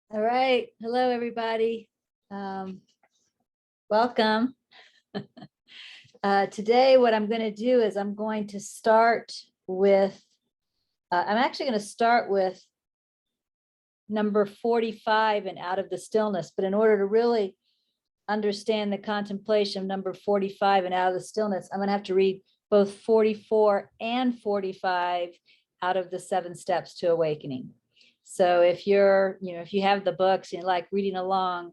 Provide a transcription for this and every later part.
All right. Hello, everybody. Welcome. Today, what I'm going to do is I'm going to start with, I'm actually going to start with number 45 and Out of the Stillness. But in order to really understand the contemplation of number 45 and Out of the Stillness, I'm going to have to read both 44 and 45 out of the 7 Steps to Awakening. So if you're, if you have the books and you like reading along,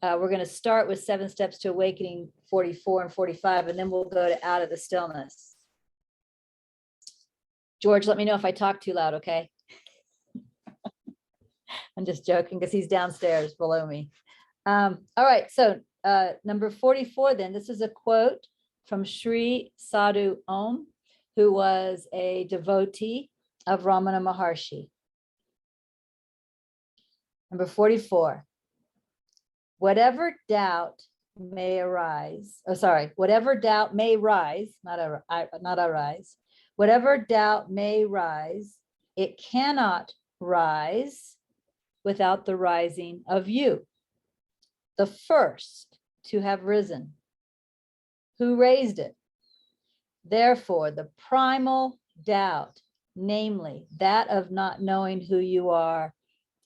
we're going to start with 7 Steps to Awakening 44 and 45, and then we'll go to Out of the Stillness. George, let me know if I talk too loud, okay? I'm just joking because he's downstairs below me. All right, so number 44 then, this is a quote from Sri Sadhu Om, who was a devotee of Ramana Maharshi. Number 44. Whatever doubt may arise, whatever doubt may rise, not arise, whatever doubt may rise, it cannot rise without the rising of you, the first to have risen. Who raised it? Therefore, the primal doubt, namely that of not knowing who you are,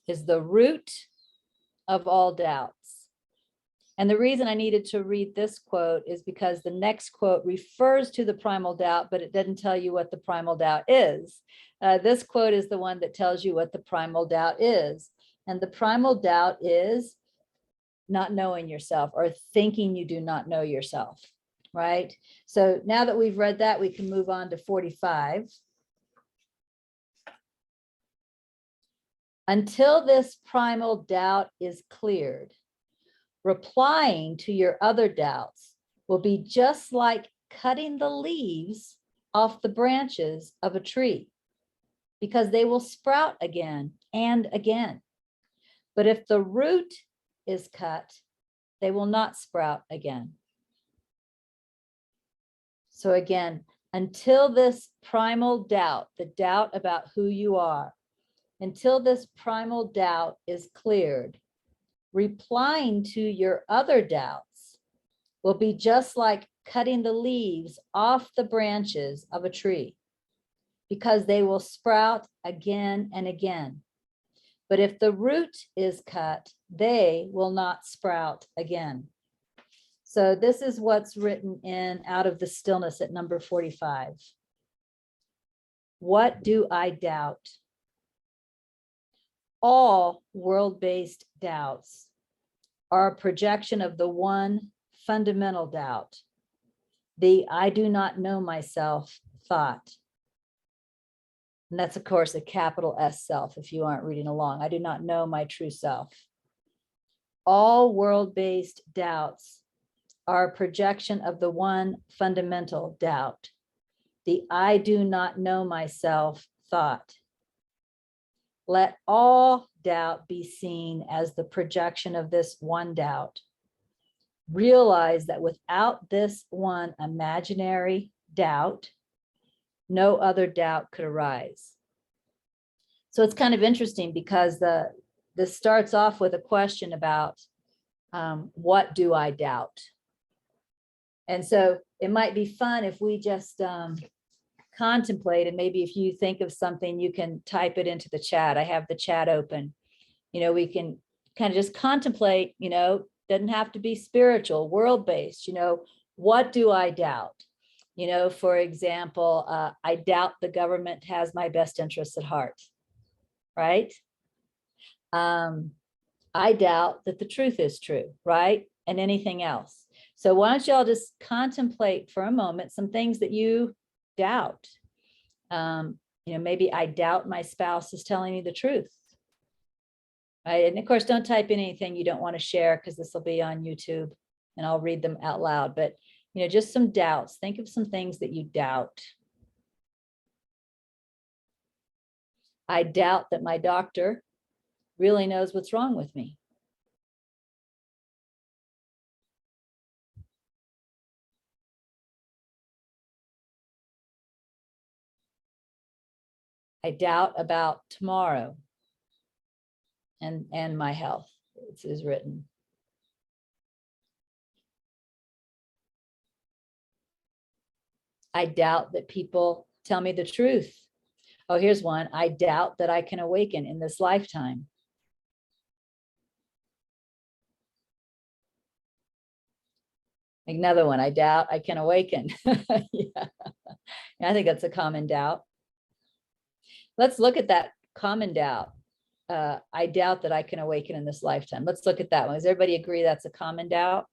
is the root of all doubts. And the reason I needed to read this quote is because the next quote refers to the primal doubt, but it doesn't tell you what the primal doubt is. This quote is the one that tells you what the primal doubt is. And the primal doubt is not knowing yourself or thinking you do not know yourself, right? So now that we've read that, we can move on to 45. Until this primal doubt is cleared, replying to your other doubts will be just like cutting the leaves off the branches of a tree, because they will sprout again and again. But if the root is cut, they will not sprout again. So again, until this primal doubt, the doubt about who you are, until this primal doubt is cleared, replying to your other doubts will be just like cutting the leaves off the branches of a tree, because they will sprout again and again. But if the root is cut, they will not sprout again. So this is what's written in Out of the Stillness at number 45. What do I doubt? All world-based doubts are a projection of the one fundamental doubt, the I do not know myself thought. And that's, of course, a capital S self if you aren't reading along. I do not know my true self. All world-based doubts are a projection of the one fundamental doubt, the I do not know myself thought. Let all doubt be seen as the projection of this one doubt. Realize that without this one imaginary doubt, no other doubt could arise. So it's kind of interesting because this starts off with a question about what do I doubt? And so it might be fun if we just contemplate, and maybe if you think of something, you can type it into the chat. I have the chat open. We can kind of just contemplate, doesn't have to be spiritual, world-based, what do I doubt? For example, I doubt the government has my best interests at heart, right? I doubt that the truth is true, right? And anything else. So why don't y'all just contemplate for a moment some things that you doubt. Maybe I doubt my spouse is telling me the truth. Right. And of course, don't type in anything you don't want to share, because this will be on YouTube and I'll read them out loud. But, just some doubts. Think of some things that you doubt. I doubt that my doctor really knows what's wrong with me. I doubt about tomorrow. and my health. It is written. I doubt that people tell me the truth. Oh, here's one. I doubt that I can awaken in this lifetime. Another one. I doubt I can awaken. Yeah. I think that's a common doubt. Let's look at that common doubt. I doubt that I can awaken in this lifetime. Let's look at that one. Does everybody agree that's a common doubt?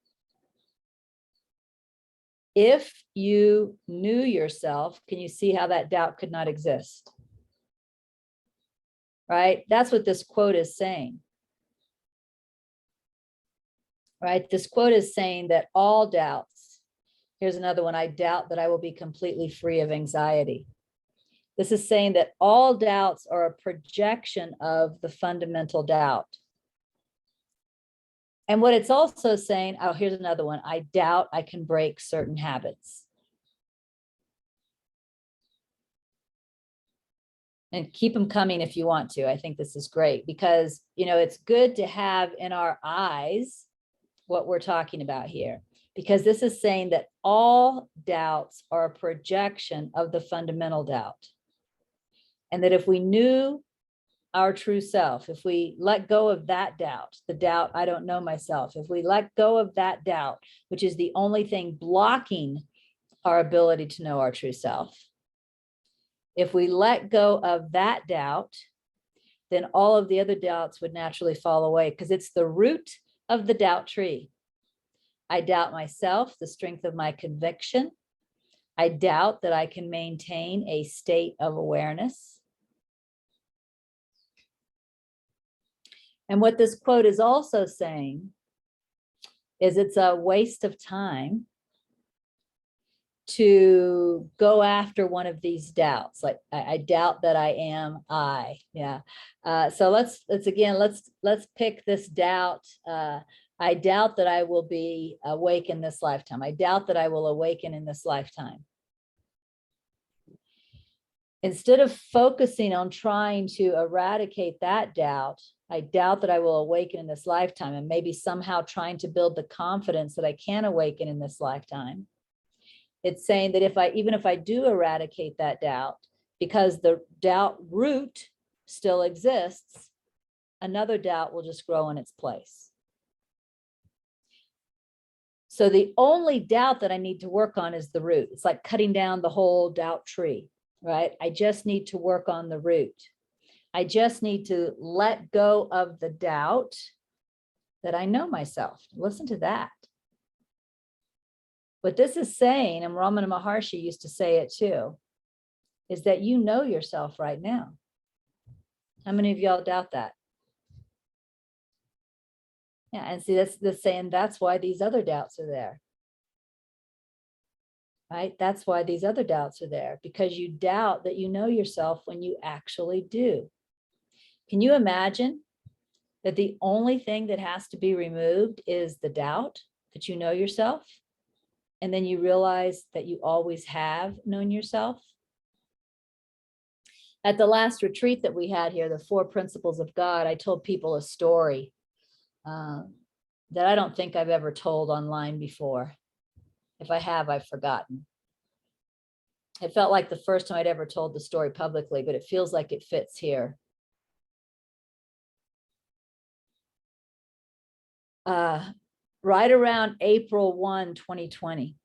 If you knew yourself, can you see how that doubt could not exist? Right? That's what this quote is saying. Right? This quote is saying that all doubts, here's another one, I doubt that I will be completely free of anxiety. This is saying that all doubts are a projection of the fundamental doubt. And what it's also saying, oh, here's another one, I doubt I can break certain habits. And keep them coming if you want to. I think this is great because, you know, it's good to have in our eyes what we're talking about here, because this is saying that all doubts are a projection of the fundamental doubt. And that if we knew our true self, if we let go of that doubt, the doubt, I don't know myself, if we let go of that doubt, which is the only thing blocking our ability to know our true self, if we let go of that doubt, then all of the other doubts would naturally fall away because it's the root of the doubt tree. I doubt myself, the strength of my conviction. I doubt that I can maintain a state of awareness. And what this quote is also saying is it's a waste of time to go after one of these doubts. Like I doubt that I am I. Yeah. So let's pick this doubt. I doubt that I will be awake in this lifetime. I doubt that I will awaken in this lifetime. Instead of focusing on trying to eradicate that doubt, I doubt that I will awaken in this lifetime, and maybe somehow trying to build the confidence that I can awaken in this lifetime. It's saying that even if I do eradicate that doubt, because the doubt root still exists, another doubt will just grow in its place. So the only doubt that I need to work on is the root. It's like cutting down the whole doubt tree, right? I just need to work on the root. I just need to let go of the doubt that I know myself. Listen to that. What this is saying, and Ramana Maharshi used to say it too, is that you know yourself right now. How many of y'all doubt that? Yeah, and see, that's saying that's why these other doubts are there. Right? That's why these other doubts are there, because you doubt that you know yourself when you actually do. Can you imagine that the only thing that has to be removed is the doubt that you know yourself? And then you realize that you always have known yourself. At the last retreat that we had here, the 4 Principles of God, I told people a story that I don't think I've ever told online before. If I have, I've forgotten. It felt like the first time I'd ever told the story publicly, but it feels like it fits here. Right around April 1, 2020,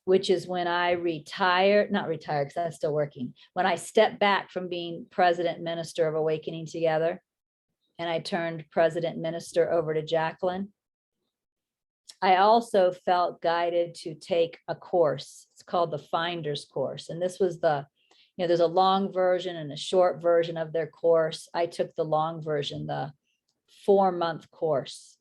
which is when I retired, not retired because I'm still working, when I stepped back from being president minister of Awakening Together, and I turned president minister over to Jacqueline. I also felt guided to take a course. It's called the Finder's Course. And this was there's a long version and a short version of their course. I took the long version, the 4-month course.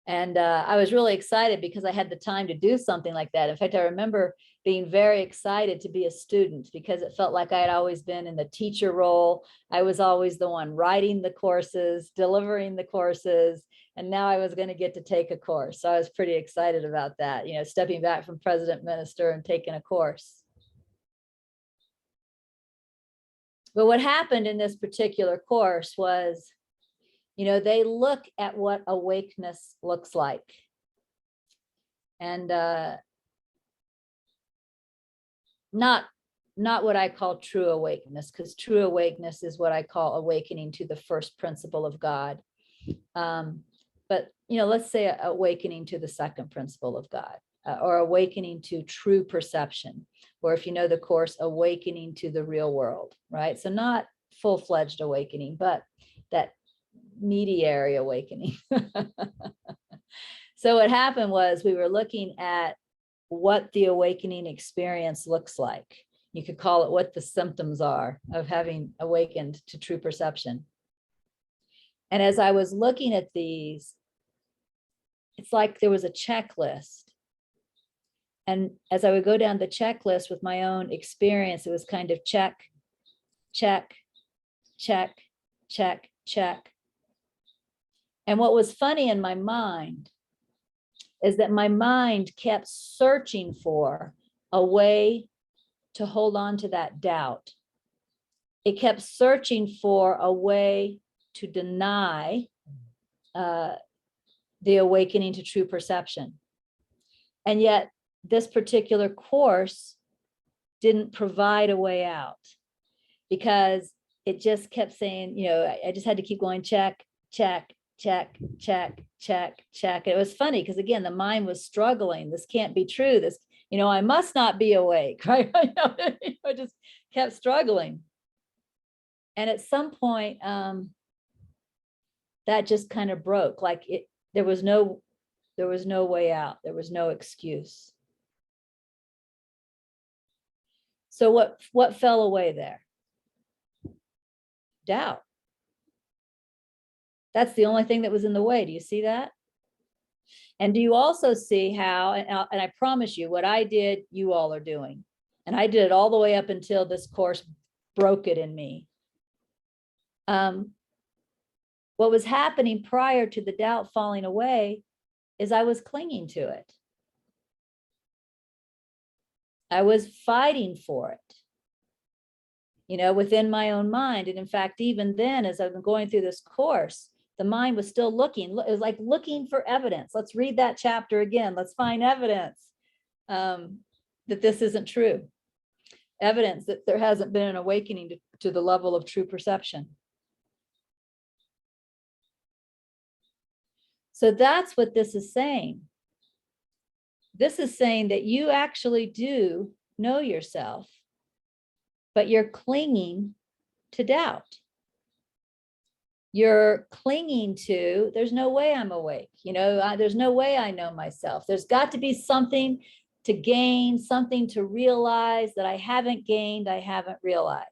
And I was really excited because I had the time to do something like that. In fact, I remember being very excited to be a student because it felt like I had always been in the teacher role. I was always the one writing the courses, delivering the courses, and now I was going to get to take a course. So I was pretty excited about that, stepping back from president minister and taking a course. But what happened in this particular course was, they look at what awakeness looks like. And not what I call true awakeness, because true awakeness is what I call awakening to the first principle of God. But, let's say awakening to the second principle of God, or awakening to true perception, or if you know the course, awakening to the real world, right? So not full-fledged awakening, but that mediary awakening. So what happened was we were looking at what the awakening experience looks like. You could call it what the symptoms are of having awakened to true perception. And as I was looking at these, it's like there was a checklist. And as I would go down the checklist with my own experience, it was kind of check, check, check, check, check. And what was funny in my mind is that my mind kept searching for a way to hold on to that doubt. It kept searching for a way to deny the awakening to true perception. And yet this particular course didn't provide a way out, because it just kept saying, I just had to keep going, check, check, check, check, check, check. It was funny because, again, the mind was struggling. This can't be true. This, I must not be awake, right? I just kept struggling. And at some point, that just kind of broke. Like there was no way out. There was no excuse. So what fell away there? Doubt. That's the only thing that was in the way. Do you see that? And do you also see how, and I promise you, what I did, you all are doing. And I did it all the way up until this course broke it in me. What was happening prior to the doubt falling away is I was clinging to it. I was fighting for it, within my own mind. And in fact, even then, as I've been going through this course, the mind was still looking. It was like looking for evidence. Let's read that chapter again. Let's find evidence that this isn't true. Evidence that there hasn't been an awakening to the level of true perception. So that's what this is saying. This is saying that you actually do know yourself, but you're clinging to doubt. You're clinging to, there's no way I'm awake. There's no way I know myself. There's got to be something to gain, something to realize that I haven't gained, I haven't realized.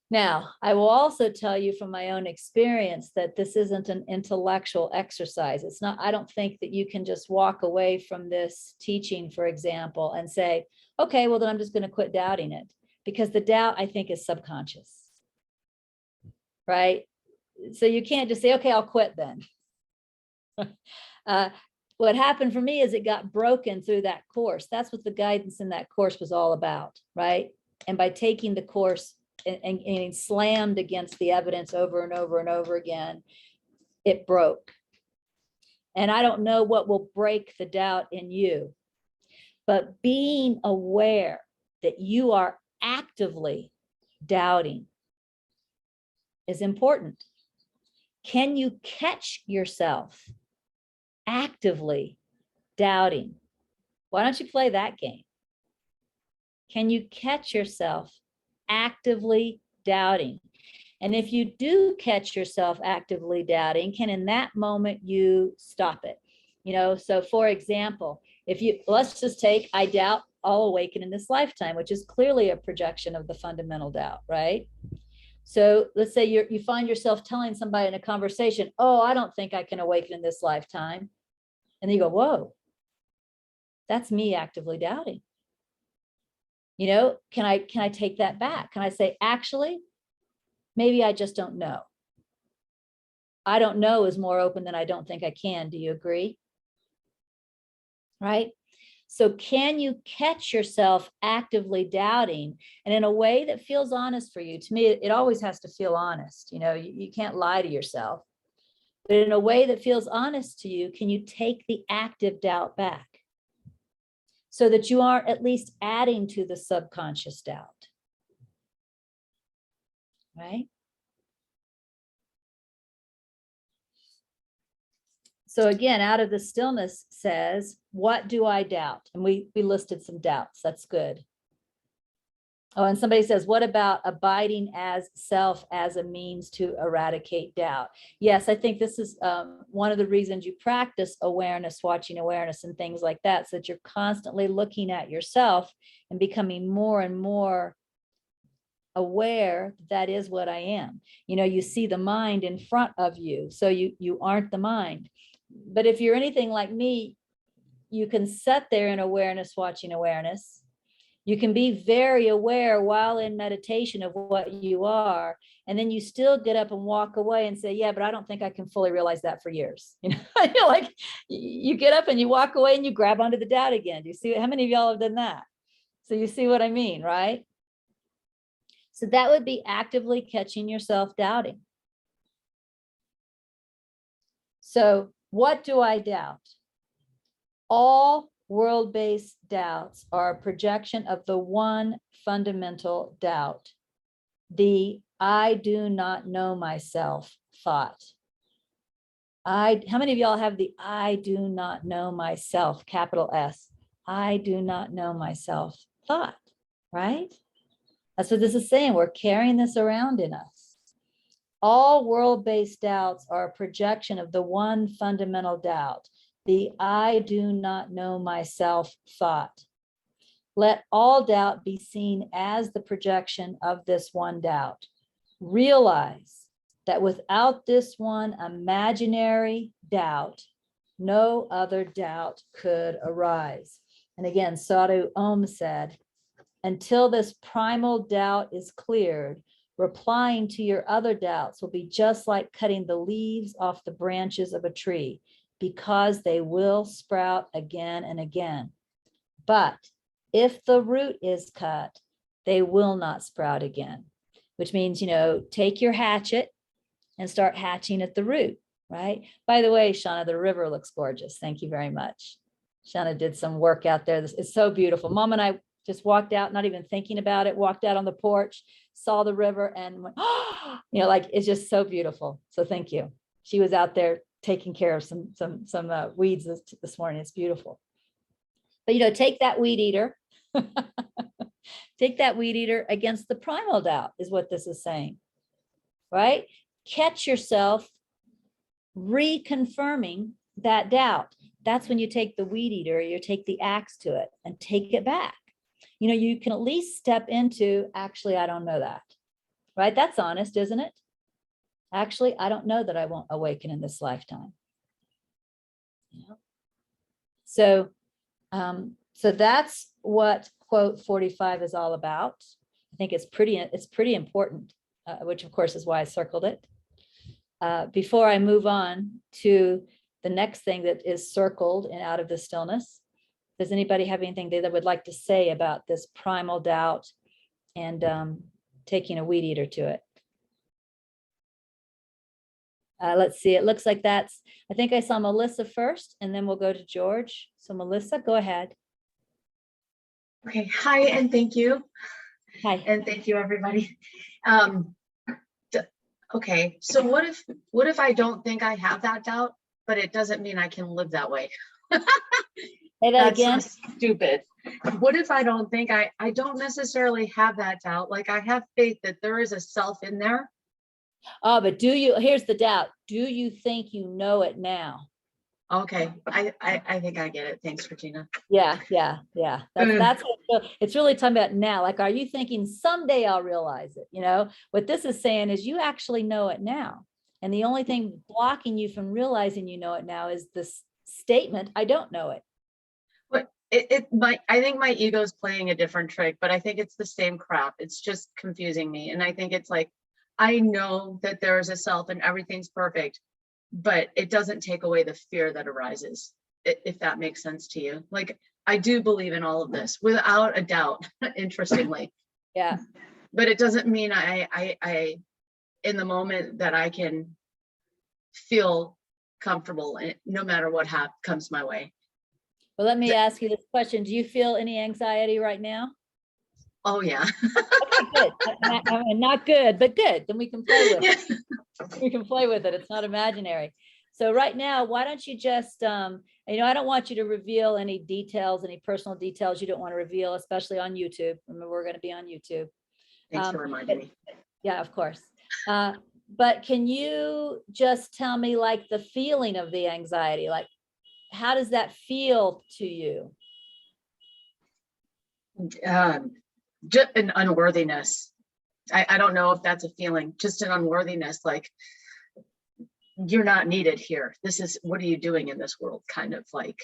Now, I will also tell you from my own experience that this isn't an intellectual exercise. It's not, I don't think that you can just walk away from this teaching, for example, and say, okay, well, then I'm just going to quit doubting it. Because the doubt, I think, is subconscious. Right? So you can't just say, okay, I'll quit then. What happened for me is it got broken through that course. That's what the guidance in that course was all about, right? And by taking the course and slammed against the evidence over and over and over again, it broke. And I don't know what will break the doubt in you, but being aware that you are actively doubting is important. Can you catch yourself actively doubting? Why don't you play that game? Can you catch yourself actively doubting? And if you do catch yourself actively doubting, can in that moment you stop it? So for example, let's just take, I doubt I'll awaken in this lifetime, which is clearly a projection of the fundamental doubt, right? So let's say you find yourself telling somebody in a conversation, oh, I don't think I can awaken in this lifetime. And then you go, whoa, that's me actively doubting. Can I take that back? Can I say, actually, maybe I just don't know. I don't know is more open than I don't think I can. Do you agree? Right? So can you catch yourself actively doubting, and in a way that feels honest for you? To me, it always has to feel honest. You can't lie to yourself, but in a way that feels honest to you, can you take the active doubt back so that you aren't at least adding to the subconscious doubt? Right? So again, out of the stillness says, what do I doubt? And we listed some doubts. That's good. Oh, and somebody says, what about abiding as self as a means to eradicate doubt? Yes, I think this is one of the reasons you practice awareness, watching awareness, and things like that, so that you're constantly looking at yourself and becoming more and more aware that is what I am. You see the mind in front of you, so you aren't the mind. But if you're anything like me, you can sit there in awareness, watching awareness. You can be very aware while in meditation of what you are, and then you still get up and walk away and say, yeah, but I don't think I can fully realize that for years. Like you get up and you walk away and you grab onto the doubt again. Do you see how many of y'all have done that? So you see what I mean, right? So that would be actively catching yourself doubting. So what do I doubt? All world-based doubts are a projection of the one fundamental doubt, the I do not know myself thought. How many of y'all have the I do not know myself, capital S? I do not know myself thought, right? That's what this is saying. We're carrying this around in us. All world-based doubts are a projection of the one fundamental doubt, the I do not know myself thought. Let all doubt be seen as the projection of this one doubt. Realize that without this one imaginary doubt, no other doubt could arise. And again, Sadhu Om said, until this primal doubt is cleared, replying to your other doubts will be just like cutting the leaves off the branches of a tree, because they will sprout again and again. But if the root is cut, they will not sprout again, which means, take your hatchet and start hatching at the root, right? By the way, Shauna, the river looks gorgeous. Thank you very much. Shauna did some work out there. It's so beautiful. Mom and I just walked out, not even thinking about it, walked out on the porch, saw the river and went, oh, like it's just so beautiful. So thank you. She was out there taking care of some weeds this morning. It's beautiful. But take that weed eater, take that weed eater against the primal doubt is what this is saying, right? Catch yourself reconfirming that doubt. That's when you take the weed eater, you take the axe to it and take it back. You can at least step into, actually, I don't know that, right? That's honest, isn't it? Actually, I don't know that I won't awaken in this lifetime. So that's what quote 45 is all about. I think it's pretty important, which of course is why I circled it. Before I move on to the next thing that is circled and out of the stillness, does anybody have anything they would like to say about this primal doubt and taking a weed eater to it? Let's see, it looks like I think I saw Melissa first, and then we'll go to George. So Melissa, go ahead. Okay, hi, and thank you. Hi. And thank you, everybody. Okay, so what if I don't think I have that doubt, but it doesn't mean I can live that way? Say that again. So stupid. What if I don't think I don't necessarily have that doubt? Like I have faith that there is a self in there. Oh, but here's the doubt. Do you think you know it now? Okay, I think I get it. Thanks, Regina. Yeah. That's it's really talking about now. Like, are you thinking someday I'll realize it? What this is saying is you actually know it now. And the only thing blocking you from realizing you know it now is this statement, I don't know it. But I think my ego's playing a different trick, but I think it's the same crap. It's just confusing me. And I think it's like, I know that there's a self and everything's perfect, but it doesn't take away the fear that arises, if that makes sense to you. Like, I do believe in all of this without a doubt, interestingly. Yeah. But it doesn't mean I in the moment that I can feel comfortable no matter what comes my way. Well, let me ask you this question. Do you feel any anxiety right now? Oh yeah. Okay, good. I mean, not good, but good. Then we can play with it. Yeah. We can play with it. It's not imaginary. So right now, why don't you just, I don't want you to reveal any details, any personal details you don't want to reveal, especially on YouTube. Remember, we're going to be on YouTube. Thanks for reminding me. Yeah, of course. But can you just tell me like the feeling of the anxiety? Like, how does that feel to you? Just an unworthiness. I don't know if that's a feeling, just an unworthiness, like you're not needed here. This is, what are you doing in this world? Kind of like,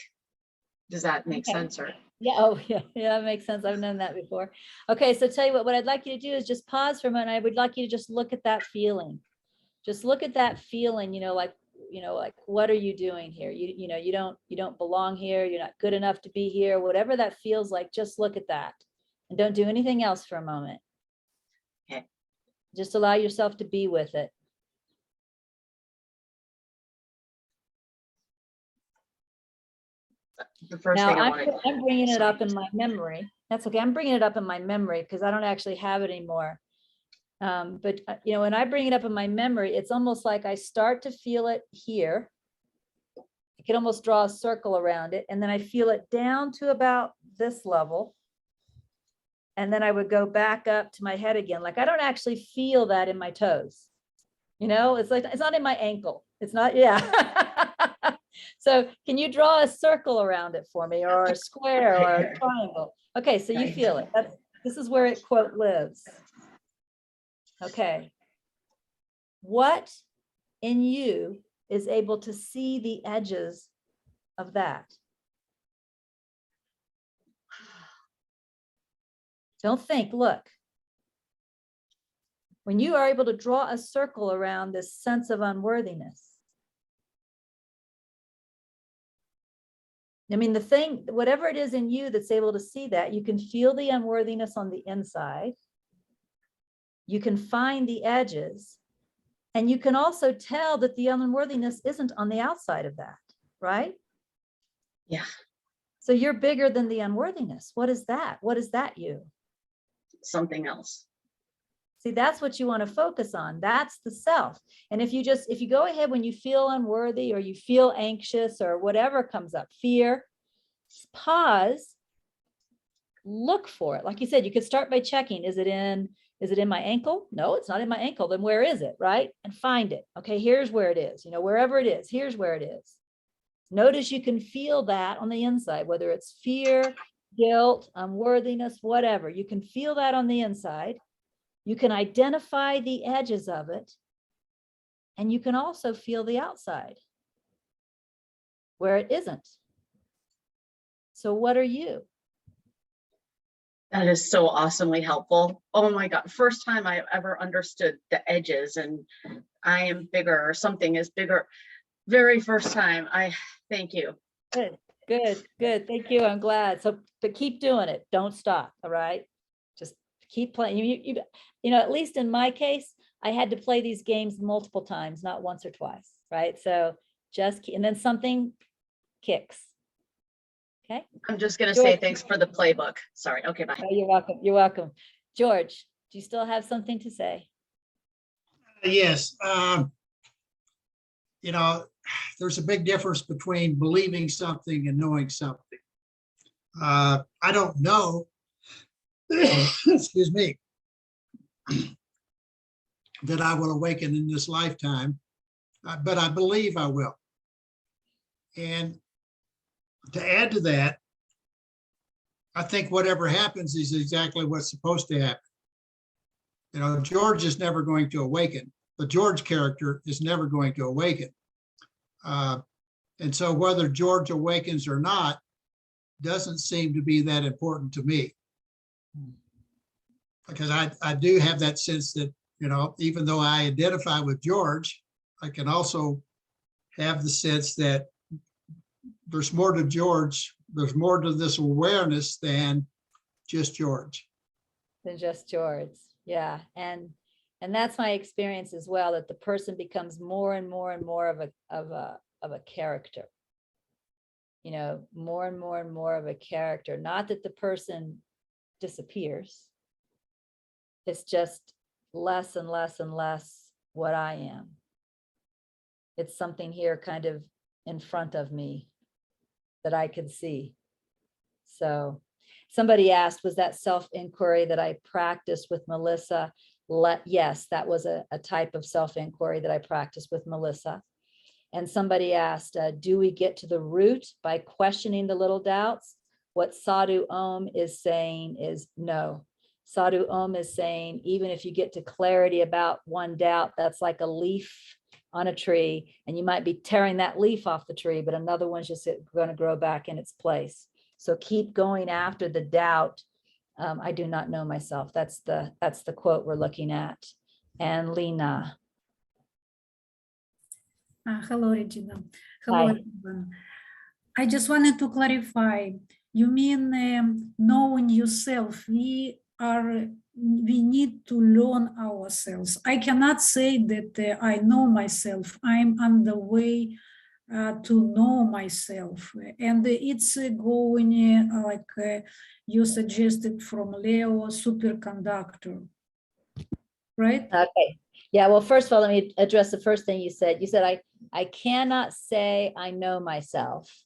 does that make sense? Or yeah, oh yeah, that makes sense. I've known that before. Okay, so tell you what I'd like you to do is just pause for a moment. I would like you to just look at that feeling. Just look at that feeling, like what are you doing here? You don't belong here. You're not good enough to be here. Whatever that feels like, just look at that and don't do anything else for a moment. Okay. Just allow yourself to be with it. the first Now, thing I want I'm bringing it up in my memory. That's okay. I'm bringing it up in my memory because I don't actually have it anymore. But when I bring it up in my memory, it's almost like I start to feel it here. I can almost draw a circle around it, and then I feel it down to about this level. And then I would go back up to my head again. Like I don't actually feel that in my toes. It's like, it's not in my ankle. It's not, yeah. So can you draw a circle around it for me, or a square or a triangle? Okay, so you feel it. This is where it quote lives. Okay. What in you is able to see the edges of that? Don't think, look. When you are able to draw a circle around this sense of unworthiness, I mean, whatever it is in you that's able to see that, you can feel the unworthiness on the inside. You can find the edges, and you can also tell that the unworthiness isn't on the outside of that, right? Yeah. So you're bigger than the unworthiness. What is that? What is that you? Something else. See, that's what you want to focus on. That's the self. And if you go ahead when you feel unworthy or you feel anxious or whatever comes up, fear, pause, look for it. Like you said, you could start by checking, is it in my ankle? No, it's not in my ankle. Then where is it, right? And find it. Okay, here's where it is. Wherever it is, here's where it is. Notice you can feel that on the inside, whether it's fear, guilt, unworthiness, whatever. You can feel that on the inside. You can identify the edges of it, and you can also feel the outside where it isn't. So what are you? That is so awesomely helpful. Oh my God. First time I ever understood the edges and I am bigger or something is bigger. Very first time. Thank you. Good. Thank you. I'm glad. So, but keep doing it. Don't stop. All right. Just keep playing. At least in my case, I had to play these games multiple times, not once or twice. Right. So and then something kicks. Okay. I'm just going to say thanks for the playbook. Sorry. Okay. Bye. Oh, you're welcome. You're welcome. George, do you still have something to say? Yes. There's a big difference between believing something and knowing something. I don't know, excuse me, that I will awaken in this lifetime, but I believe I will. And to add to that, I think whatever happens is exactly what's supposed to happen. George is never going to awaken. The George character is never going to awaken. And so whether George awakens or not doesn't seem to be that important to me. Because I do have that sense that, even though I identify with George, I can also have the sense that there's more to George there's more to this awareness than just George. Than just George. Yeah. And that's my experience as well, that the person becomes more and more and more of a character. You know, more and more and more of a character. Not that the person disappears. It's just less and less and less what I am. It's something here kind of in front of me that I could see. So somebody asked, was that self-inquiry that I practiced with Melissa? Yes, that was a type of self-inquiry that I practiced with Melissa. And somebody asked, do we get to the root by questioning the little doubts? What Sadhu Om is saying is no. Sadhu Om is saying, even if you get to clarity about one doubt, that's like a leaf on a tree, and you might be tearing that leaf off the tree, but another one's just going to grow back in its place. So keep going after the doubt. I do not know myself. That's the quote we're looking at. And Lena. Hello, Regina. Hello, Hi. everyone. I just wanted to clarify. You mean knowing yourself? We need to learn ourselves. I cannot say that I know myself. I'm on the way to know myself, and it's going like you suggested from Leo, superconductor, right? Okay. Yeah. Well, first of all, let me address the first thing you said. You said, I cannot say I know myself.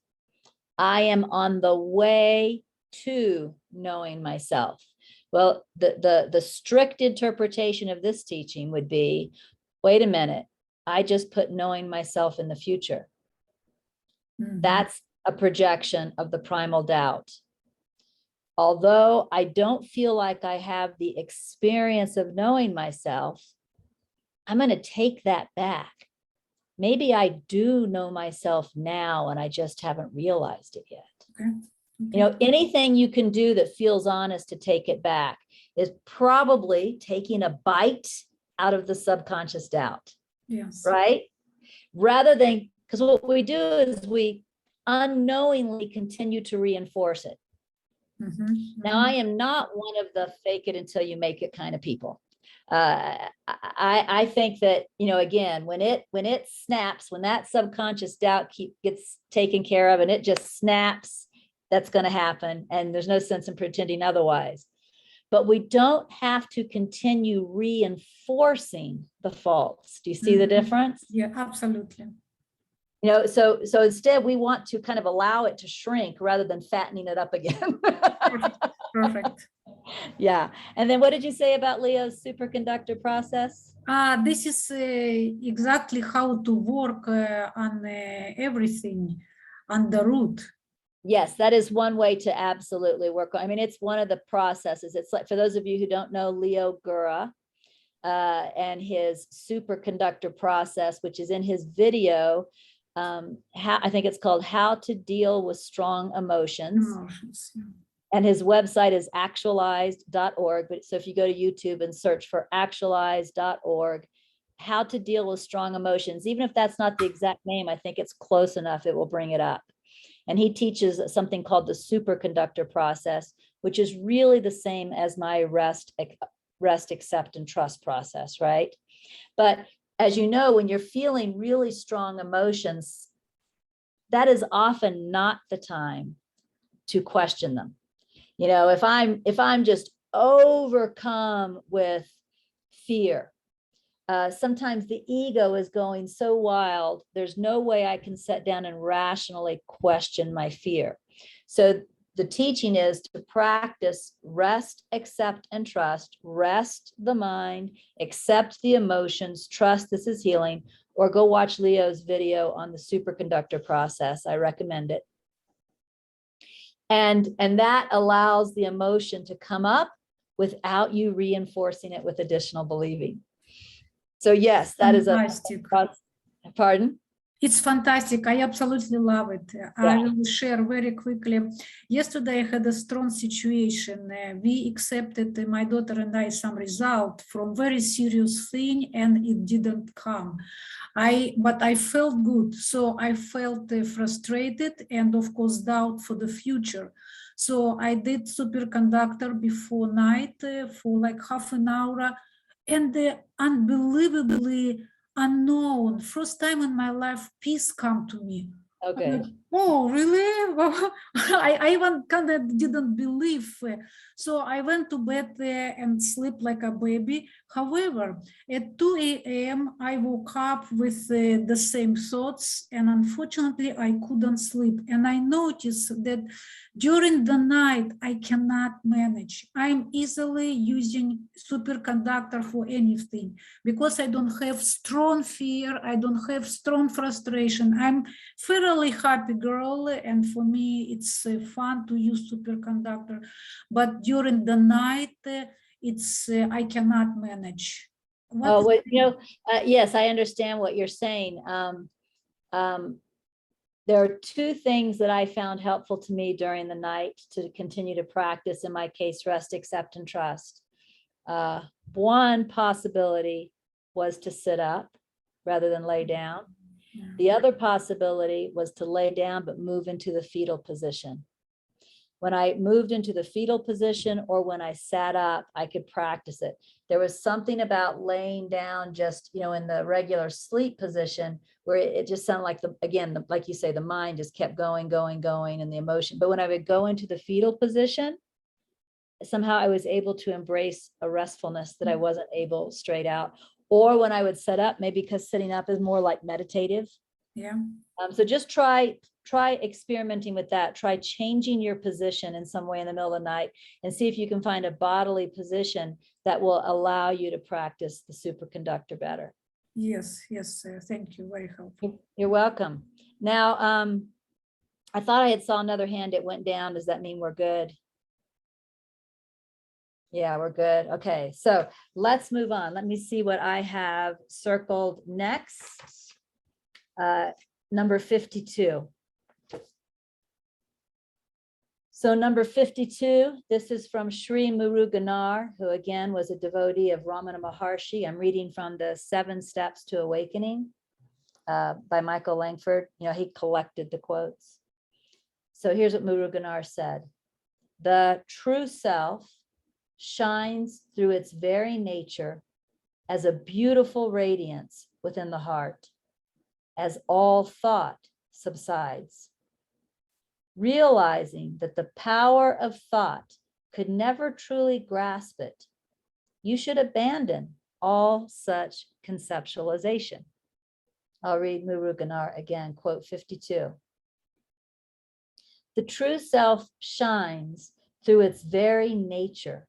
I am on the way to knowing myself. Well, the strict interpretation of this teaching would be, wait a minute, I just put knowing myself in the future. Mhm. That's a projection of the primal doubt. Although I don't feel like I have the experience of knowing myself, I'm going to take that back. Maybe I do know myself now and I just haven't realized it yet. Okay. You know, anything you can do that feels honest to take it back is probably taking a bite out of the subconscious doubt, Yes. right? Rather than, because what we do is we unknowingly continue to reinforce it. Mhm. Now, I am not one of the fake it until you make it kind of people. I think that, you know, again, when it snaps, when that subconscious doubt gets taken care of and it just snaps, that's going to happen. And there's no sense in pretending otherwise. But we don't have to continue reinforcing the faults. Do you see the Mhm. difference? Yeah, absolutely. You know, so instead we want to kind of allow it to shrink rather than fattening it up again. Perfect. Yeah. And then what did you say about Leo's superconductor process? This is exactly how to work on everything, on the root. Yes, that is one way to absolutely work on. I mean, it's one of the processes. It's like, for those of you who don't know Leo Gura and his superconductor process, which is in his video, I think it's called How to Deal with Strong Emotions. Emotions, yeah. And his website is actualized.org. But so if you go to YouTube and search for actualized.org, how to deal with strong emotions, even if that's not the exact name, I think it's close enough, it will bring it up. And he teaches something called the superconductor process, which is really the same as my rest, accept, and trust process, right? But as you know, when you're feeling really strong emotions, that is often not the time to question them. You know, if I'm just overcome with fear, sometimes the ego is going so wild, there's no way I can sit down and rationally question my fear. So the teaching is to practice rest, accept, and trust. Rest the mind, accept the emotions, trust this is healing, or go watch Leo's video on the superconductor process. I recommend it. And that allows the emotion to come up without you reinforcing it with additional believing. So yes, that is a, Fantastic. pardon? It's fantastic. I absolutely love it. I will share very quickly. Yesterday, I had a strong situation. We accepted, my daughter and I, some result from very serious thing, and it didn't come. But I felt good. So I felt frustrated and, of course, doubt for the future. So I did superconductor before night for like half an hour, and unbelievably unknown, first time in my life, peace come to me. Okay. Oh, really? Well, I even kind of didn't believe. So I went to bed and sleep like a baby. However, at 2 a.m., I woke up with the same thoughts, and unfortunately, I couldn't sleep. And I noticed that during the night, I cannot manage. I'm easily using superconductor for anything because I don't have strong fear. I don't have strong frustration. I'm fairly happy girl, and for me it's fun to use superconductor, but during the night it's I cannot manage. Oh, well, you know, yes, I understand what you're saying. There are two things that I found helpful to me during the night to continue to practice, in my case, rest, accept, and trust. One possibility was to sit up rather than lay down. The other possibility was to lay down but move into the fetal position. When I moved into the fetal position or when I sat up, I could practice it. There was something about laying down just, you know, in the regular sleep position where it just sounded like, like you say, the mind just kept going, and the emotion. But when I would go into the fetal position, somehow I was able to embrace a restfulness that I wasn't able straight out. Or when I would sit up, maybe because sitting up is more like meditative. Yeah. So just try experimenting with that. Try changing your position in some way in the middle of the night and see if you can find a bodily position that will allow you to practice the superconductor better. Yes, thank you, very helpful. You're welcome. Now, I thought I had saw another hand. It went down. Does that mean we're good? Yeah, we're good. Okay, so let's move on. Let me see what I have circled next. Number 52. So number 52, this is from Sri Muruganar, who again was a devotee of Ramana Maharshi. I'm reading from the 7 Steps to Awakening by Michael Langford. You know, he collected the quotes. So here's what Muruganar said. The true self shines through its very nature as a beautiful radiance within the heart, as all thought subsides. Realizing that the power of thought could never truly grasp it, you should abandon all such conceptualization. I'll read Muruganar again, quote 52. The true self shines through its very nature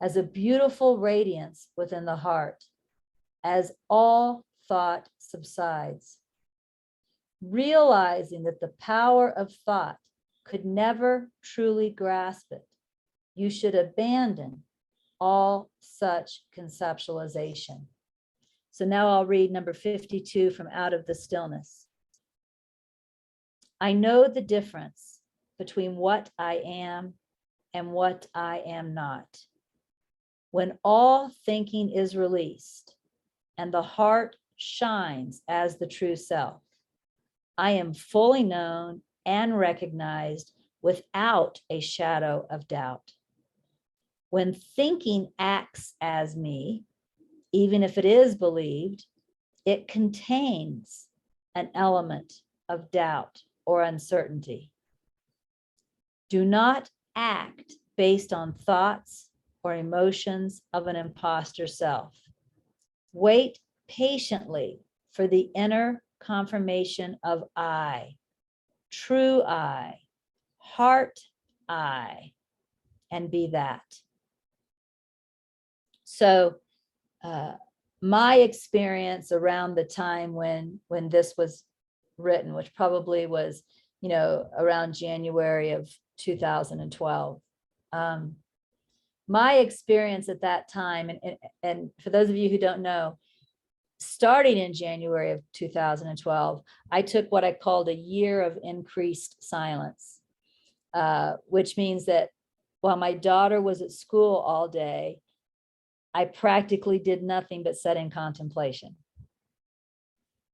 as a beautiful radiance within the heart, as all thought subsides. Realizing that the power of thought could never truly grasp it, you should abandon all such conceptualization. So now I'll read number 52 from Out of the Stillness. I know the difference between what I am and what I am not. When all thinking is released and the heart shines as the true self, I am fully known and recognized without a shadow of doubt. When thinking acts as me, even if it is believed, it contains an element of doubt or uncertainty. Do not act based on thoughts or emotions of an imposter self. Wait patiently for the inner confirmation of I, true I, heart I, and be that. So my experience around the time when this was written, which probably was, you know, around January of 2012. My experience at that time, and for those of you who don't know, starting in January of 2012, I took what I called a year of increased silence, which means that while my daughter was at school all day, I practically did nothing but sit in contemplation.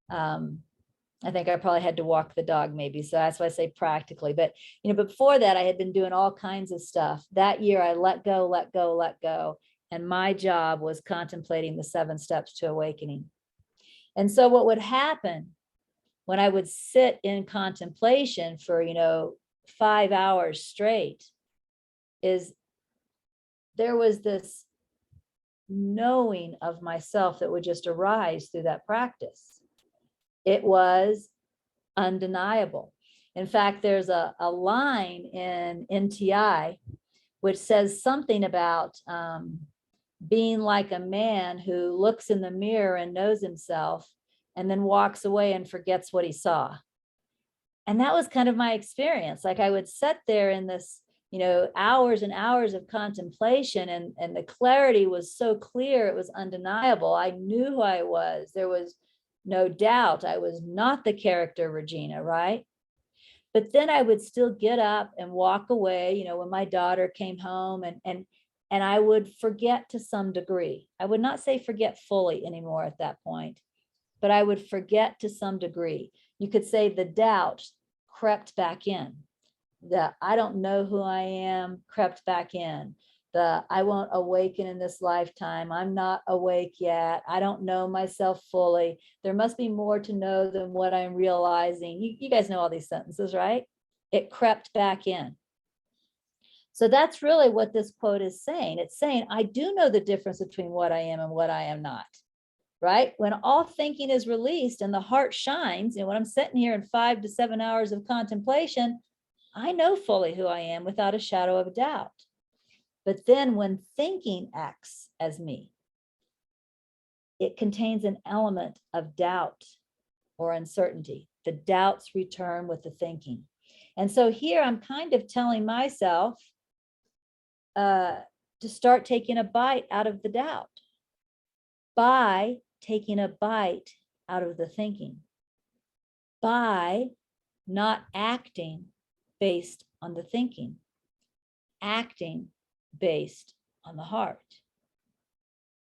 I think I probably had to walk the dog maybe. So that's why I say practically. But, before that, I had been doing all kinds of stuff. That year, I let go, let go, let go. And my job was contemplating the 7 steps to awakening. And so what would happen when I would sit in contemplation for, 5 hours straight is there was this knowing of myself that would just arise through that practice. It was undeniable. In fact, there's a line in NTI which says something about being like a man who looks in the mirror and knows himself and then walks away and forgets what he saw. And that was kind of my experience. Like I would sit there in this, hours and hours of contemplation, and the clarity was so clear, it was undeniable. I knew who I was. There was no doubt I was not the character Regina, right? But then I would still get up and walk away, when my daughter came home, and I would forget to some degree. I would not say forget fully anymore at that point, but I would forget to some degree. You could say the doubt crept back in. The I don't know who I am crept back in. The I won't awaken in this lifetime. I'm not awake yet. I don't know myself fully. There must be more to know than what I'm realizing. You guys know all these sentences, right? It crept back in. So that's really what this quote is saying. It's saying, I do know the difference between what I am and what I am not, right? When all thinking is released and the heart shines, and when I'm sitting here in 5 to 7 hours of contemplation, I know fully who I am without a shadow of a doubt. But then when thinking acts as me, it contains an element of doubt or uncertainty. The doubts return with the thinking. And so here I'm kind of telling myself to start taking a bite out of the doubt by taking a bite out of the thinking, by not acting based on the thinking, acting based on the heart.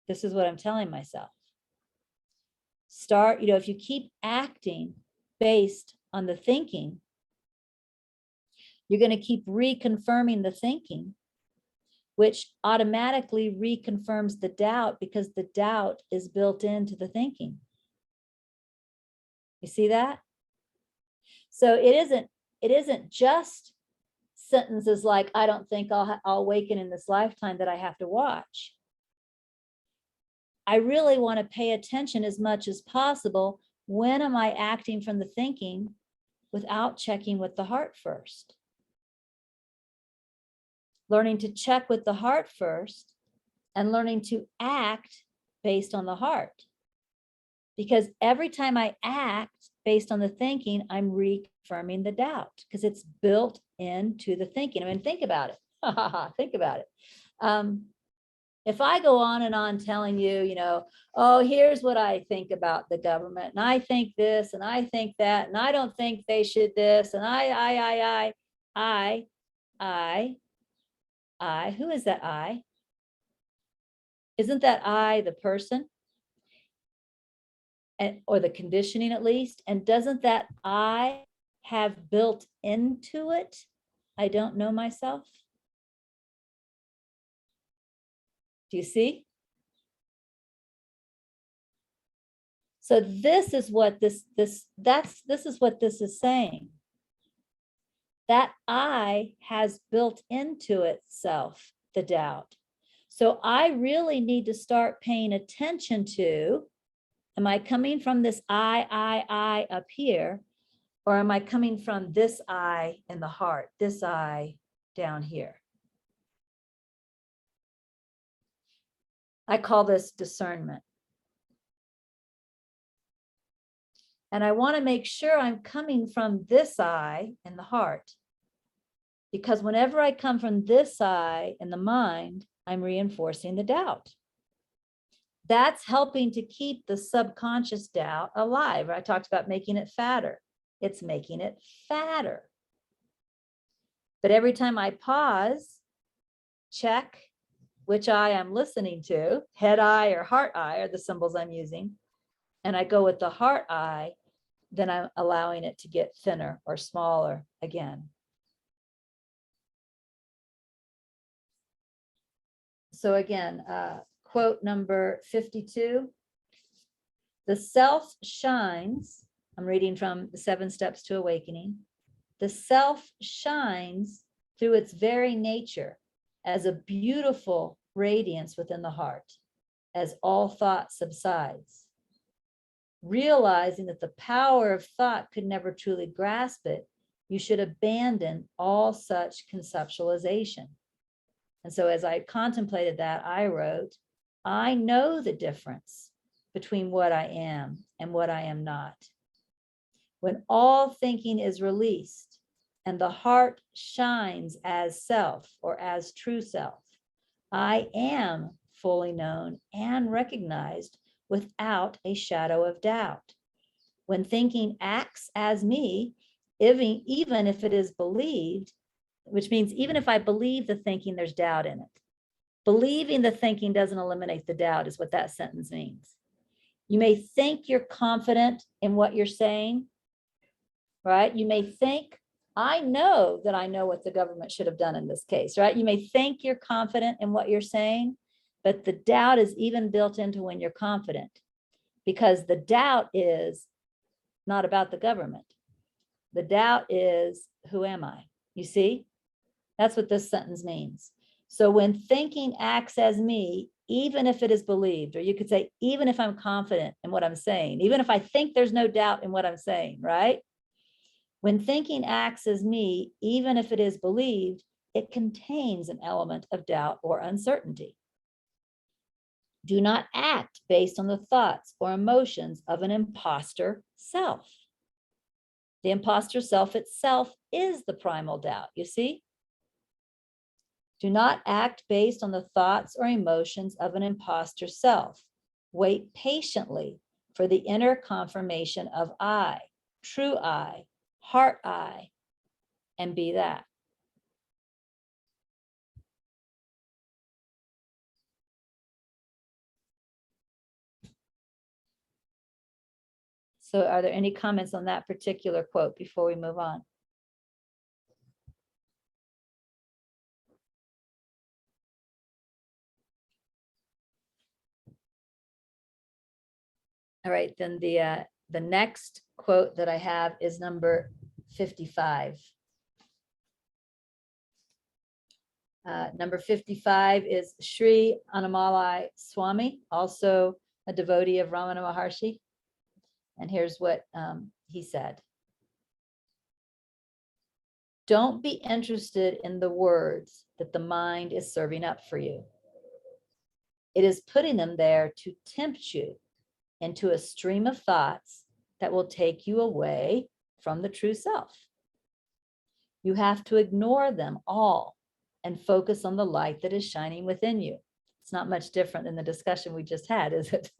This is what I'm telling myself. Start, if you keep acting based on the thinking, you're going to keep reconfirming the thinking, which automatically reconfirms the doubt because the doubt is built into the thinking. You see that? So it isn't just sentences like, I don't think I'll awaken in this lifetime that I have to watch. I really want to pay attention as much as possible. When am I acting from the thinking without checking with the heart first? Learning to check with the heart first and learning to act based on the heart. Because every time I act based on the thinking, I'm reaffirming the doubt because it's built into the thinking. I mean, think about it. Think about it. If I go on and on telling you, oh, here's what I think about the government, and I think this, and I think that, and I don't think they should this, and I, who is that I? Isn't that I the person? Or the conditioning at least? And doesn't that I have built into it, I don't know myself? Do you see? So this is what this is what this is saying. That I has built into itself the doubt. So I really need to start paying attention to, am I coming from this I up here, or am I coming from this I in the heart, this I down here? I call this discernment. And I want to make sure I'm coming from this I in the heart, because whenever I come from this I in the mind, I'm reinforcing the doubt. That's helping to keep the subconscious doubt alive. I talked about making it fatter. It's making it fatter. But every time I pause, check which eye I'm listening to, head eye or heart eye are the symbols I'm using, and I go with the heart eye, then I'm allowing it to get thinner or smaller again. So again, quote number 52, the self shines, I'm reading from the 7 Steps to Awakening, the self shines through its very nature as a beautiful radiance within the heart, as all thought subsides. Realizing that the power of thought could never truly grasp it, you should abandon all such conceptualization. And so as I contemplated that, I wrote, I know the difference between what I am and what I am not. When all thinking is released and the heart shines as self or as true self, I am fully known and recognized without a shadow of doubt. When thinking acts as me, even if it is believed, which means even if I believe the thinking, there's doubt in it. Believing the thinking doesn't eliminate the doubt is what that sentence means. You may think you're confident in what you're saying, right? You may think, I know that I know what the government should have done in this case, right? You may think you're confident in what you're saying, but the doubt is even built into when you're confident, because the doubt is not about the government. The doubt is, who am I? You see? That's what this sentence means. So when thinking acts as me, even if it is believed, or you could say, even if I'm confident in what I'm saying, even if I think there's no doubt in what I'm saying, right? When thinking acts as me, even if it is believed, it contains an element of doubt or uncertainty. Do not act based on the thoughts or emotions of an imposter self. The imposter self itself is the primal doubt, you see? Do not act based on the thoughts or emotions of an imposter self. Wait patiently for the inner confirmation of I, true I, heart I, and be that. So are there any comments on that particular quote before we move on? All right, then the next quote that I have is number 55. Number 55 is Sri Annamalai Swami, also a devotee of Ramana Maharshi. And here's what he said. Don't be interested in the words that the mind is serving up for you. It is putting them there to tempt you into a stream of thoughts that will take you away from the true self. You have to ignore them all and focus on the light that is shining within you. It's not much different than the discussion we just had, is it?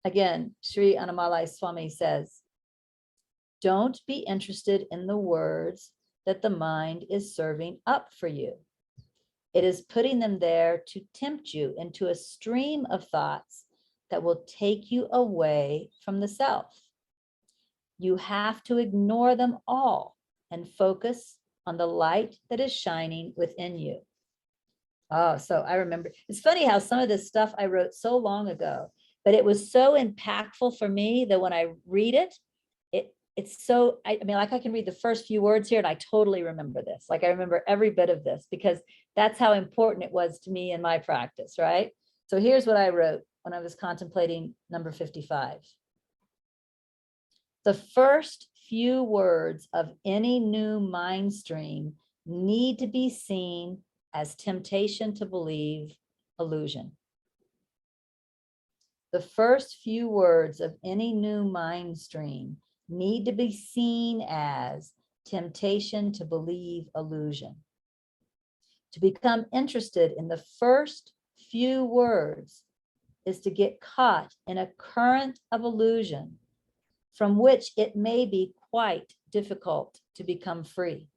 Again, Sri Annamalai Swami says, don't be interested in the words that the mind is serving up for you. It is putting them there to tempt you into a stream of thoughts that will take you away from the self. You have to ignore them all and focus on the light that is shining within you. Oh, so I remember, it's funny how some of this stuff I wrote so long ago, but it was so impactful for me that when I read it, it's so, I mean, like I can read the first few words here and I totally remember this. Like I remember every bit of this because that's how important it was to me in my practice, right? So here's what I wrote when I was contemplating number 55. The first few words of any new mind stream need to be seen as temptation to believe illusion. The first few words of any new mind stream need to be seen as temptation to believe illusion. To become interested in the first few words is to get caught in a current of illusion from which it may be quite difficult to become free.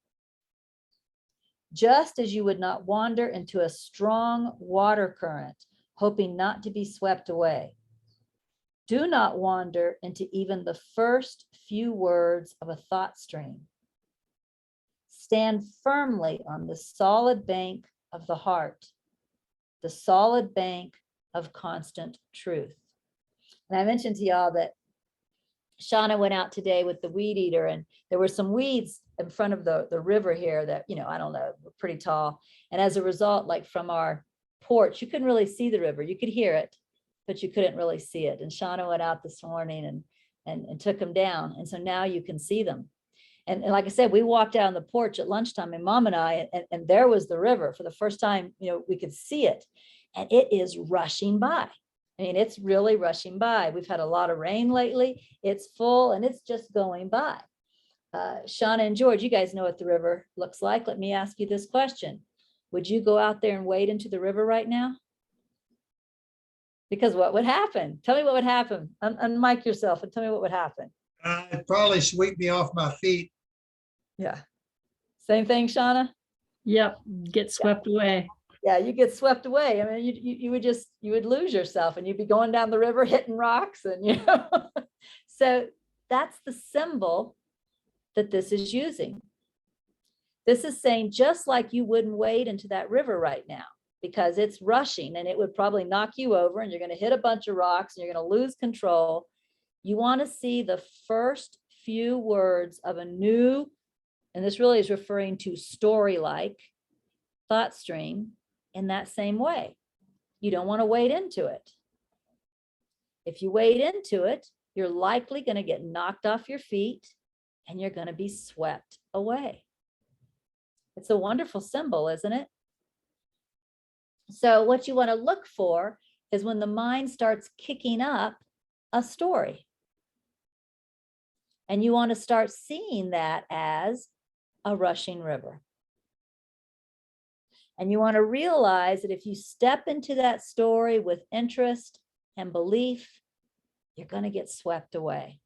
Just as you would not wander into a strong water current, hoping not to be swept away. Do not wander into even the first few words of a thought stream. Stand firmly on the solid bank of the heart, the solid bank of constant truth. And I mentioned to y'all that Shauna went out today with the weed eater, and there were some weeds in front of the river here that, I don't know, were pretty tall. And as a result, like from our porch, you couldn't really see the river. You could hear it, but you couldn't really see it. And Shauna went out this morning and took them down. And so now you can see them. And like I said, we walked out on the porch at lunchtime, and Mom and I, and there was the river for the first time, we could see it, and it is rushing by. I mean, it's really rushing by. We've had a lot of rain lately. It's full and it's just going by. Shauna and George, you guys know what the river looks like. Let me ask you this question. Would you go out there and wade into the river right now? Because what would happen? Tell me what would happen. Unmic yourself and tell me what would happen. It'd probably sweep me off my feet. Yeah. Same thing, Shauna? Yep, get swept away. Yeah, you get swept away. I mean, you would lose yourself, and you'd be going down the river hitting rocks, and so that's the symbol that this is using. This is saying, just like you wouldn't wade into that river right now because it's rushing and it would probably knock you over, and you're going to hit a bunch of rocks and you're going to lose control. You want to see the first few words of a new, and this really is referring to story-like thought stream, in that same way. You don't want to wade into it. If you wade into it, you're likely going to get knocked off your feet and you're going to be swept away. It's a wonderful symbol, isn't it? So what you want to look for is when the mind starts kicking up a story. And you want to start seeing that as a rushing river. And you want to realize that if you step into that story with interest and belief, you're going to get swept away.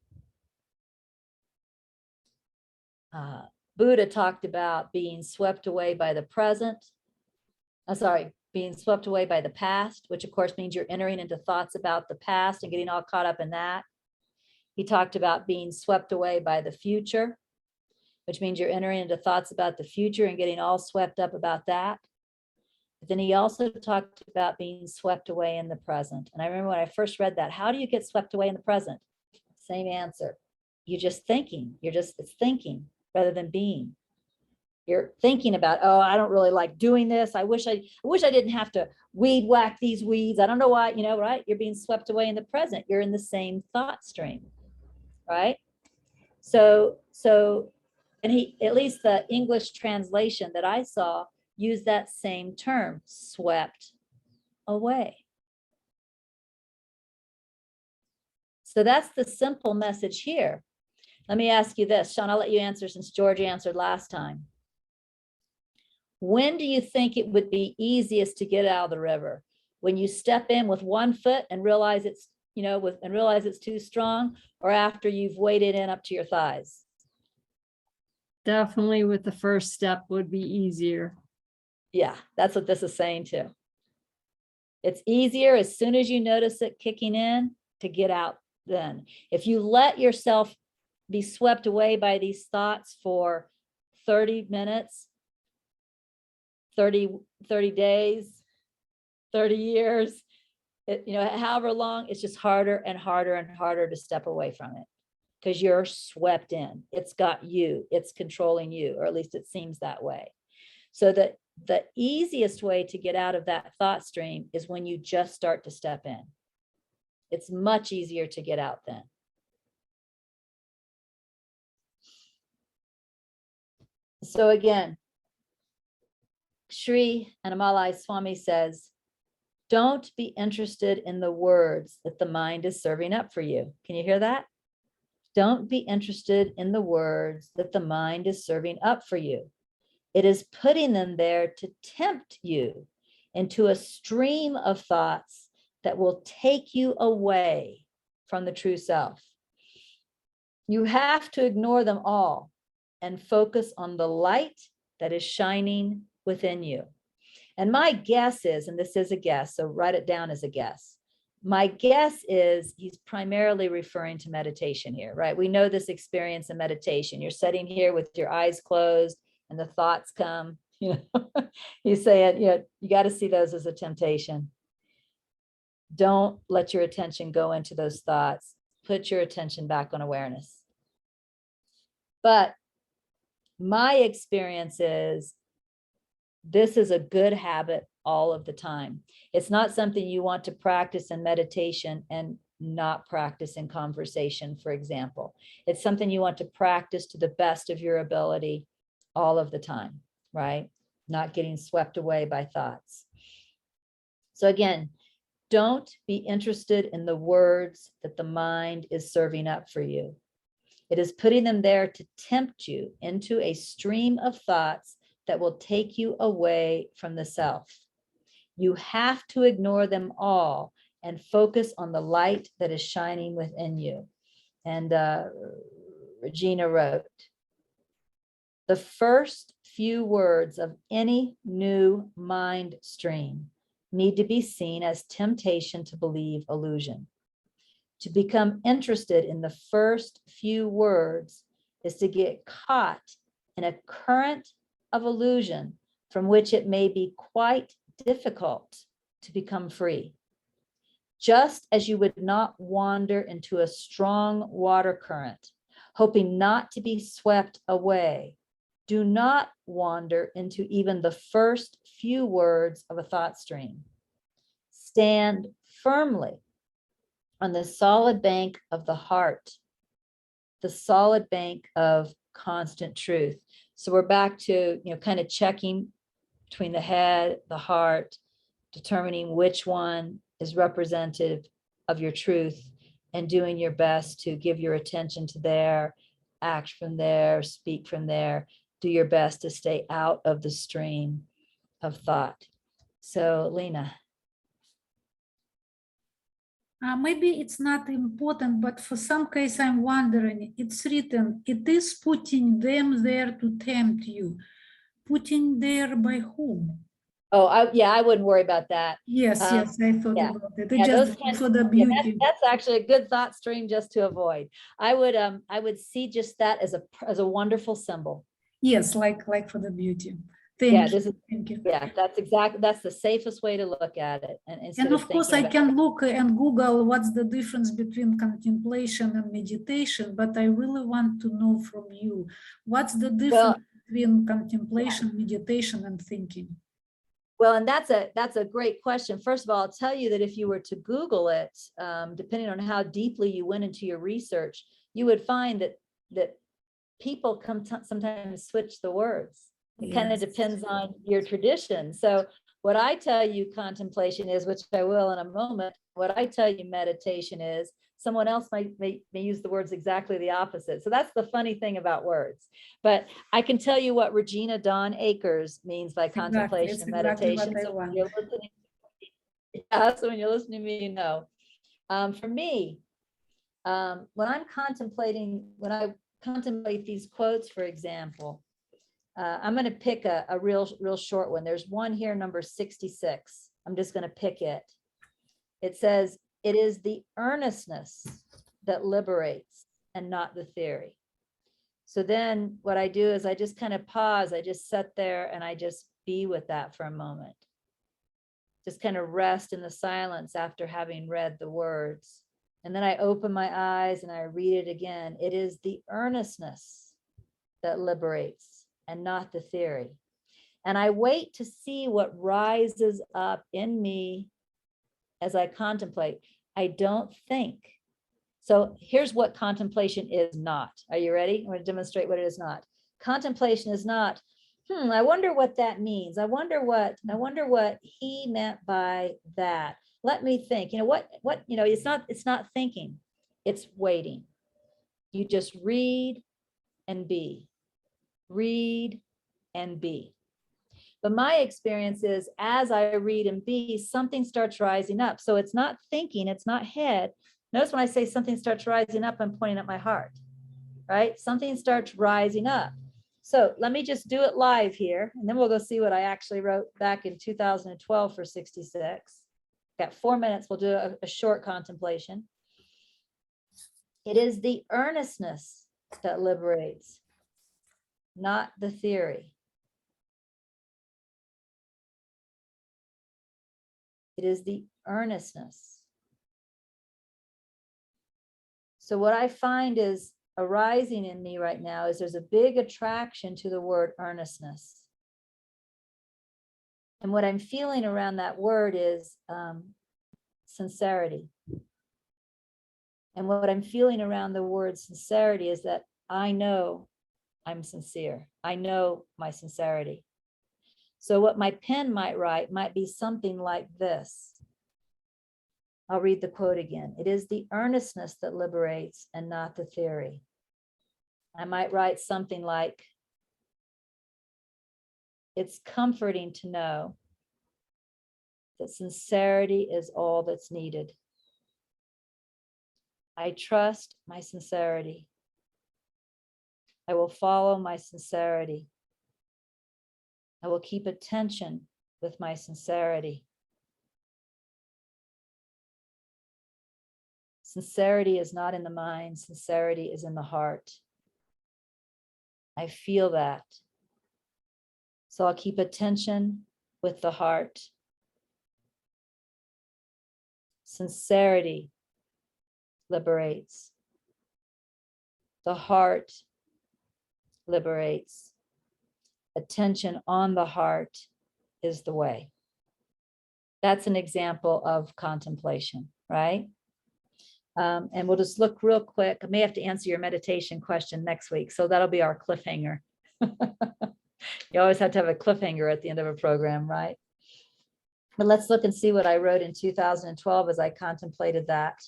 Buddha talked about being swept away by the present. Being swept away by the past, which of course means you're entering into thoughts about the past and getting all caught up in that. He talked about being swept away by the future, which means you're entering into thoughts about the future and getting all swept up about that. But then he also talked about being swept away in the present. And I remember when I first read that, how do you get swept away in the present? Same answer. You're just thinking. It's thinking rather than being. You're thinking about, oh, I don't really like doing this. I wish I didn't have to weed whack these weeds. I don't know why, right? You're being swept away in the present. You're in the same thought stream, right? So, and he, at least the English translation that I saw, use that same term, swept away. So that's the simple message here. Let me ask you this, Sean, I'll let you answer since George answered last time. When do you think it would be easiest to get out of the river? When you step in with one foot and realize it's, realize it's too strong, or after you've waded in up to your thighs? Definitely with the first step would be easier. Yeah, that's what this is saying too. It's easier as soon as you notice it kicking in to get out then. If you let yourself be swept away by these thoughts for 30 minutes, 30 days, 30 years, however long, it's just harder and harder and harder to step away from it because you're swept in. It's got you, it's controlling you, or at least it seems that way. So that the easiest way to get out of that thought stream is when you just start to step in. It's much easier to get out then. So again, Sri Annamalai Swami says, don't be interested in the words that the mind is serving up for you. Can you hear that? Don't be interested in the words that the mind is serving up for you. It is putting them there to tempt you into a stream of thoughts that will take you away from the true self. You have to ignore them all and focus on the light that is shining within you. And my guess is, and this is a guess, so write it down as a guess. My guess is he's primarily referring to meditation here, right? We know this experience in meditation. You're sitting here with your eyes closed and the thoughts come, he's saying, you got to see those as a temptation. Don't let your attention go into those thoughts. Put your attention back on awareness. But my experience is this is a good habit all of the time. It's not something you want to practice in meditation and not practice in conversation, for example. It's something you want to practice to the best of your ability all of the time, right? Not getting swept away by thoughts. So again, don't be interested in the words that the mind is serving up for you. It is putting them there to tempt you into a stream of thoughts that will take you away from the self. You have to ignore them all and focus on the light that is shining within you. And Regina wrote, the first few words of any new mind stream need to be seen as temptation to believe illusion. To become interested in the first few words is to get caught in a current of illusion from which it may be quite difficult to become free. Just as you would not wander into a strong water current, hoping not to be swept away, do not wander into even the first few words of a thought stream. Stand firmly on the solid bank of the heart, the solid bank of constant truth. So we're back to, kind of checking between the head, the heart, determining which one is representative of your truth and doing your best to give your attention to there, act from there, speak from there, do your best to stay out of the stream of thought. So Lena. Maybe it's not important, but for some case I'm wondering, it's written, it is putting them there to tempt you. Putting there by whom? Oh, I wouldn't worry about that. Yes, yes, I thought yeah. about it. Yeah, Just for the beauty. that's actually a good thought stream just to avoid. I would see just that as a wonderful symbol. Yes, like for the beauty. Yeah, Thank you. Yeah, that's the safest way to look at it. And of course, I can look and Google what's the difference between contemplation and meditation, but I really want to know from you, what's the difference between contemplation, meditation, and thinking? Well, and that's a great question. First of all, I'll tell you that if you were to Google it, depending on how deeply you went into your research, you would find that people sometimes switch the words. It kind of depends on your tradition. So what I tell you contemplation is, which I will in a moment, what I tell you meditation is, someone else may use the words exactly the opposite. So that's the funny thing about words. But I can tell you what Regina Dawn Akers means by contemplation and meditation. So when you're listening, so when you're listening to me, you know. For me, when I contemplate these quotes, for example, I'm going to pick a real short one. There's one here, number 66. I'm just going to pick it. It says, it is the earnestness that liberates and not the theory. So then what I do is I just kind of pause. I just sit there and I just be with that for a moment. Just kind of rest in the silence after having read the words. And then I open my eyes and I read it again. It is the earnestness that liberates and not the theory. And I wait to see what rises up in me as I contemplate. I don't think. So here's what contemplation is not. Are you ready? I'm going to demonstrate what it is not. Contemplation is not, I wonder what that means. I wonder what he meant by that. Let me think. It's not thinking, it's waiting. You just read and be. Read and be. But my experience is as I read and be, something starts rising up. So it's not thinking, it's not head. Notice when I say something starts rising up, I'm pointing at my heart, right? Something starts rising up. So let me just do it live here, and then we'll go see what I actually wrote back in 2012 for 66. Got 4 minutes. We'll do a short contemplation. It is the earnestness that liberates, not the theory. It is the earnestness. So what I find is arising in me right now is there's a big attraction to the word earnestness. And what I'm feeling around that word is sincerity. And what I'm feeling around the word sincerity is that I know I'm sincere. I know my sincerity. So what my pen might write might be something like this. I'll read the quote again. It is the earnestness that liberates and not the theory. I might write something like, it's comforting to know that sincerity is all that's needed. I trust my sincerity. I will follow my sincerity. I will keep attention with my sincerity. Sincerity is not in the mind, sincerity is in the heart. I feel that. So I'll keep attention with the heart. Sincerity liberates. The heart liberates. Attention on the heart is the way. That's an example of contemplation, right? And we'll just look real quick. I may have to answer your meditation question next week, so that'll be our cliffhanger. You always have to have a cliffhanger at the end of a program, right? But let's look and see what I wrote in 2012 as I contemplated that.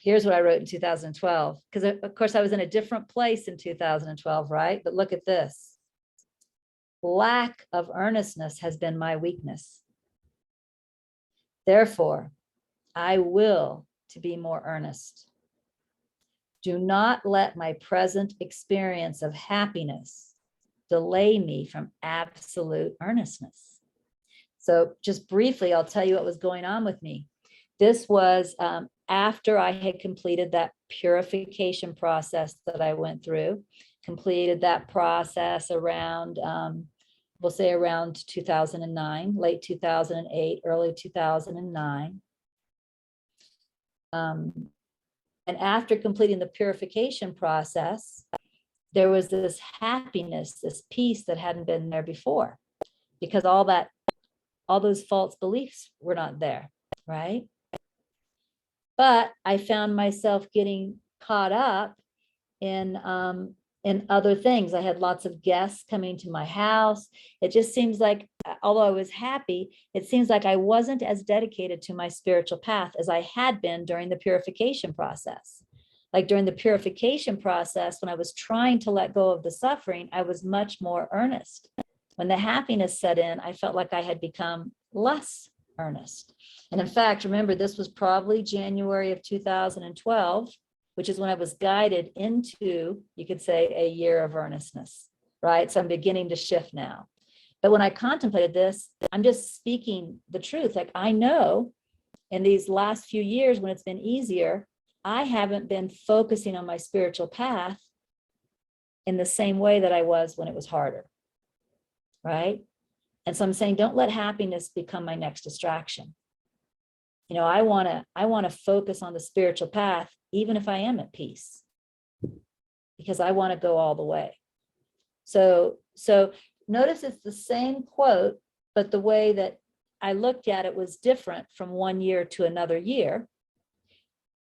Here's what I wrote in 2012, because of course I was in a different place in 2012, right? But look at this. Lack of earnestness has been my weakness. Therefore, I will to be more earnest. Do not let my present experience of happiness delay me from absolute earnestness. So just briefly, I'll tell you what was going on with me. This was after I had completed that purification process that I went through, completed that process around, we'll say around 2009, late 2008, early 2009. And after completing the purification process, there was this happiness, this peace that hadn't been there before, because all those false beliefs were not there, right? But I found myself getting caught up in other things. I had lots of guests coming to my house. It just seems like, although I was happy, it seems like I wasn't as dedicated to my spiritual path as I had been during the purification process. Like during the purification process, when I was trying to let go of the suffering, I was much more earnest. When the happiness set in, I felt like I had become less earnest. And in fact, remember, this was probably January of 2012, which is when I was guided into, you could say, a year of earnestness, right? So I'm beginning to shift now. But when I contemplated this, I'm just speaking the truth. Like I know in these last few years when it's been easier, I haven't been focusing on my spiritual path in the same way that I was when it was harder, right? And so I'm saying, don't let happiness become my next distraction. You know, I want to focus on the spiritual path, even if I am at peace, because I want to go all the way. So notice it's the same quote, but the way that I looked at it was different from one year to another year.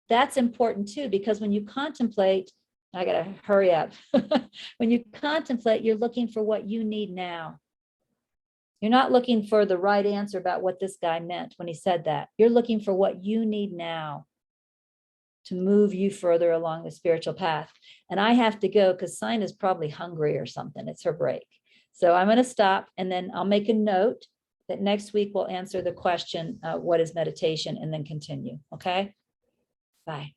That's important too, because when you contemplate, I got to hurry up. When you contemplate, you're looking for what you need now. You're not looking for the right answer about what this guy meant when he said that. You're looking for what you need now to move you further along the spiritual path. And I have to go because Sign is probably hungry or something. It's her break. So I'm going to stop and then I'll make a note that next week we'll answer the question, what is meditation, and then continue. Okay? Bye.